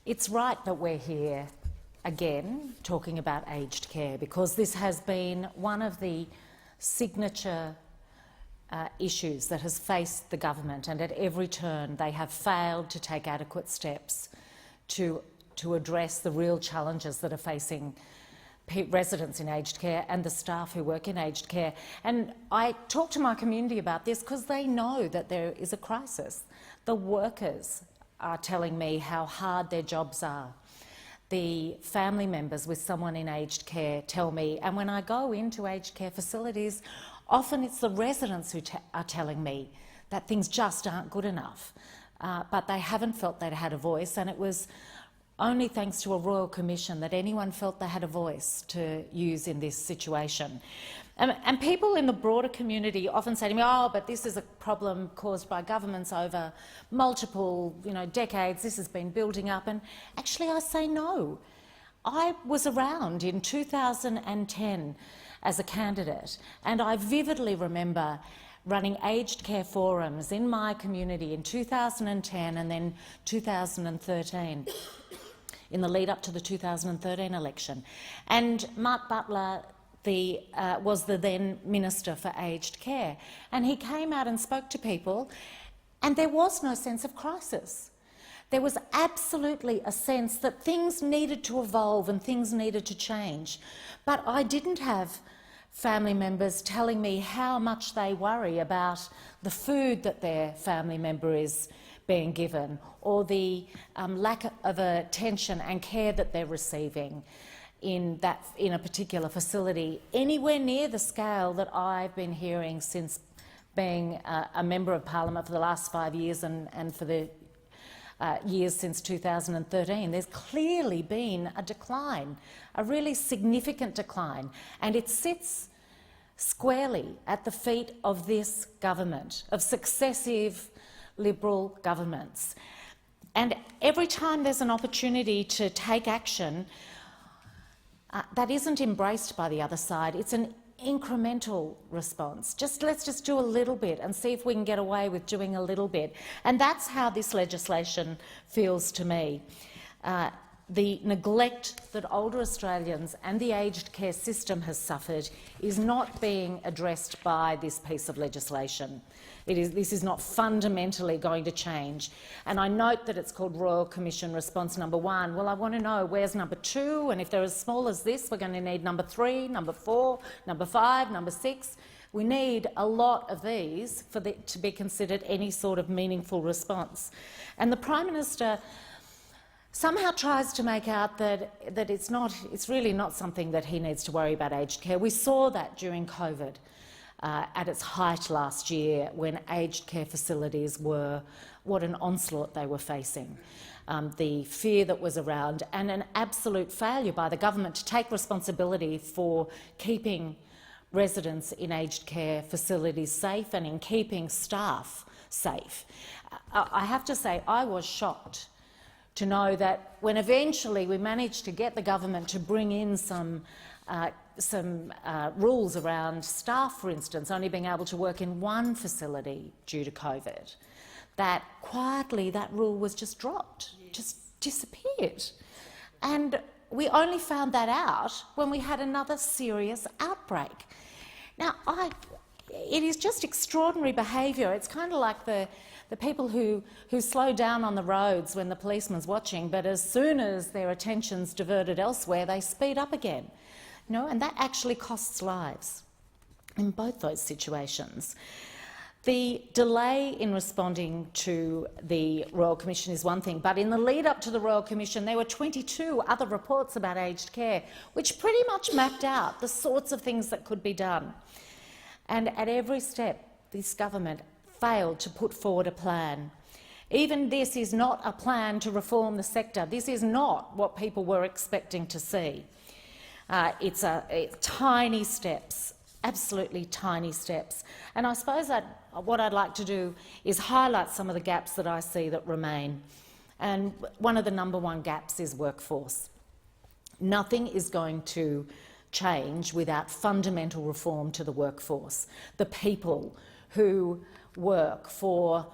It's right that we're here again talking about aged care, because this has been one of the signature issues that has faced the government, and at every turn they have failed to take adequate steps to address the real challenges that are facing residents in aged care and the staff who work in aged care. And I talk to my community about this because they know that there is a crisis. The workers are telling me how hard their jobs are. The family members with someone in aged care tell me, and when I go into aged care facilities, often it's the residents who are telling me that things just aren't good enough, but they haven't felt they'd had a voice, and it was only thanks to a Royal Commission that anyone felt they had a voice to use in this situation. And people in the broader community often say to me, oh, but this is a problem caused by governments over multiple decades, this has been building up. And actually I say no. I was around in 2010 as a candidate, and I vividly remember running aged care forums in my community in 2010 and then 2013. In the lead up to the 2013 election. And Mark Butler was the then Minister for Aged Care, and he came out and spoke to people, and there was no sense of crisis. There was absolutely a sense that things needed to evolve and things needed to change. But I didn't have family members telling me how much they worry about the food that their family member is being given, or the lack of attention and care that they're receiving in a particular facility, anywhere near the scale that I've been hearing since being a Member of Parliament for the last 5 years and for the years since 2013. There's clearly been a decline, a really significant decline, and it sits squarely at the feet of this government, of successive Liberal governments. And every time there's an opportunity to take action that isn't embraced by the other side, it's an incremental response. Let's just do a little bit and see if we can get away with doing a little bit. And that's how this legislation feels to me. The neglect that older Australians and the aged care system has suffered is not being addressed by this piece of legislation. This is not fundamentally going to change. And I note that it's called Royal Commission Response Number 1. Well, I want to know where's number 2, and if they're as small as this, we're going to need number 3, number 4, number 5, number 6. We need a lot of these to be considered any sort of meaningful response. And the Prime Minister somehow tries to make out that it's really not something that he needs to worry about aged care. We saw that during COVID at its height last year, when aged care facilities were what an onslaught they were facing. The fear that was around, and an absolute failure by the government to take responsibility for keeping residents in aged care facilities safe and in keeping staff safe. I have to say, I was shocked to know that when eventually we managed to get the government to bring in some rules around staff, for instance, only being able to work in one facility due to COVID, that quietly that rule was just dropped, just disappeared. And we only found that out when we had another serious outbreak. Now, it is just extraordinary behaviour. It's kind of like the people who slow down on the roads when the policeman's watching, but as soon as their attention's diverted elsewhere, they speed up again. And that actually costs lives in both those situations. The delay in responding to the Royal Commission is one thing, but in the lead up to the Royal Commission there were 22 other reports about aged care, which pretty much mapped out the sorts of things that could be done. And at every step, this government failed to put forward a plan. Even this is not a plan to reform the sector. This is not what people were expecting to see. It's tiny steps, absolutely tiny steps. And I suppose what I'd like to do is highlight some of the gaps that I see that remain. And one of the number one gaps is workforce. Nothing is going to change without fundamental reform to the workforce. The people who work for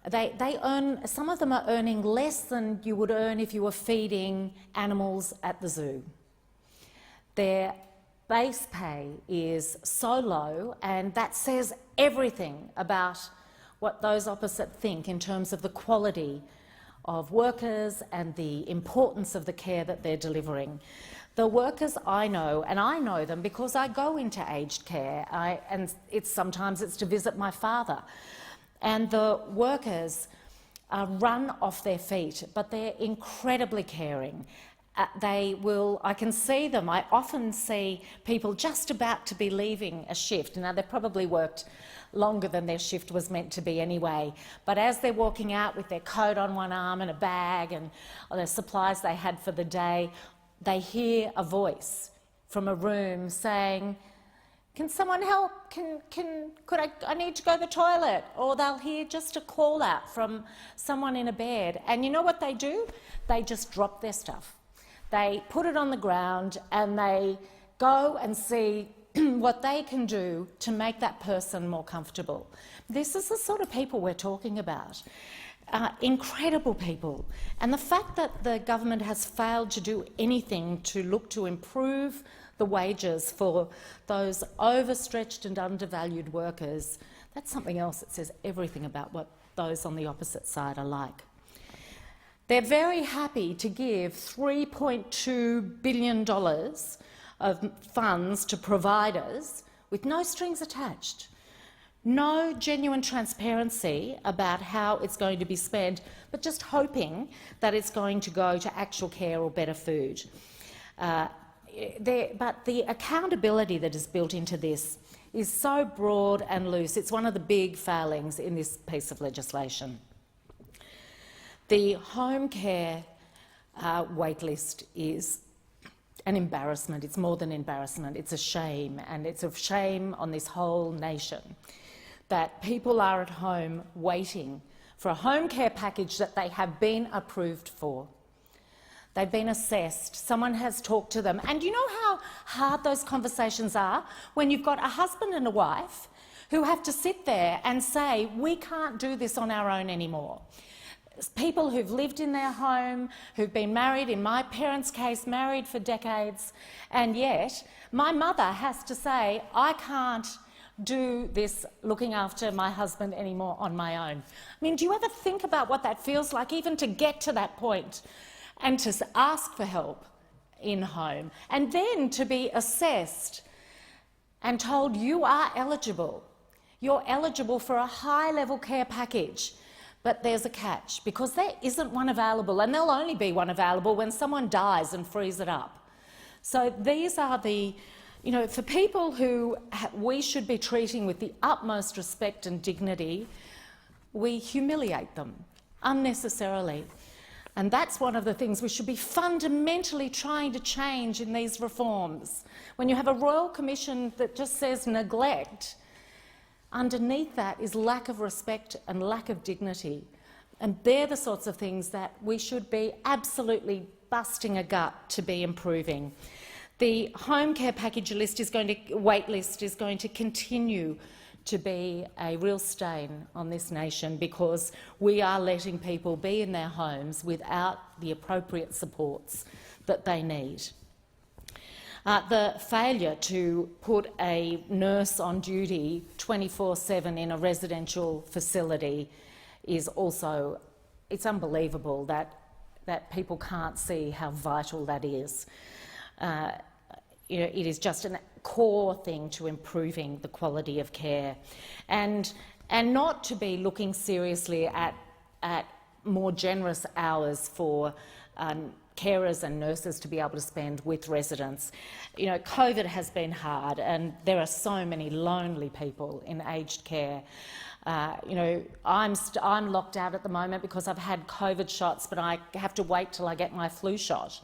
They earn, some of them are earning less than you would earn if you were feeding animals at the zoo. Their base pay is so low, and that says everything about what those opposite think in terms of the quality of workers and the importance of the care that they're delivering. The workers I know, and I know them because I go into aged care, and sometimes it's to visit my father, and the workers run off their feet, but they're incredibly caring. I can see them. I often see people just about to be leaving a shift. Now, they've probably worked longer than their shift was meant to be anyway, but as they're walking out with their coat on one arm and a bag and the supplies they had for the day, they hear a voice from a room saying, "Can someone help? I need to go to the toilet." Or they'll hear just a call out from someone in a bed. And you know what they do? They just drop their stuff. They put it on the ground and they go and see what they can do to make that person more comfortable. This is the sort of people we're talking about. Incredible people. And the fact that the government has failed to do anything to look to improve the wages for those overstretched and undervalued workers, that's something else that says everything about what those on the opposite side are like. They're very happy to give $3.2 billion of funds to providers with no strings attached. No genuine transparency about how it's going to be spent, but just hoping that it's going to go to actual care or better food. But the accountability that is built into this is so broad and loose. It's one of the big failings in this piece of legislation. The home care waitlist is an embarrassment. It's more than embarrassment. It's a shame, and it's a shame on this whole nation that people are at home waiting for a home care package that they have been approved for. They've been assessed, someone has talked to them, and you know how hard those conversations are when you've got a husband and a wife who have to sit there and say, "We can't do this on our own anymore." People who've lived in their home, who've been married, in my parents' case, married for decades, and yet my mother has to say, "I can't do this looking after my husband anymore on my own." I mean, do you ever think about what that feels like, even to get to that point and to ask for help in home, and then to be assessed and told you are eligible. You're eligible for a high-level care package. But there's a catch, because there isn't one available, and there'll only be one available when someone dies and frees it up. So these are for people who we should be treating with the utmost respect and dignity, we humiliate them unnecessarily. And that's one of the things we should be fundamentally trying to change in these reforms. When you have a Royal Commission that just says neglect, underneath that is lack of respect and lack of dignity. And they're the sorts of things that we should be absolutely busting a gut to be improving. The home care package wait list is going to continue to be a real stain on this nation, because we are letting people be in their homes without the appropriate supports that they need. The failure to put a nurse on duty 24/7 in a residential facility is also, it's unbelievable that people can't see how vital that is. It is just a core thing to improving the quality of care, and not to be looking seriously at more generous hours for carers and nurses to be able to spend with residents. COVID has been hard, and there are so many lonely people in aged care. I'm locked out at the moment because I've had COVID shots, but I have to wait till I get my flu shot,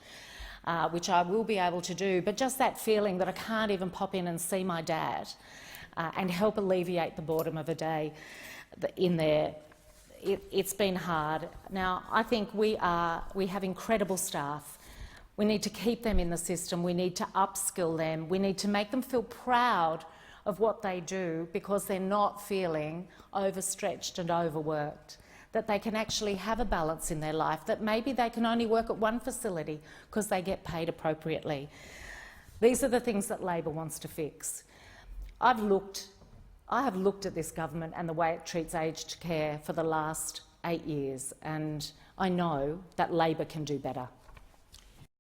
which I will be able to do. But just that feeling that I can't even pop in and see my dad and help alleviate the boredom of a day in there, it's been hard. Now, I think we have incredible staff. We need to keep them in the system. We need to upskill them. We need to make them feel proud of what they do, because they're not feeling overstretched and overworked. that they can actually have a balance in their life, that maybe they can only work at one facility because they get paid appropriately. These are the things that Labor wants to fix. I have looked at this government and the way it treats aged care for the last 8 years, and I know that Labor can do better.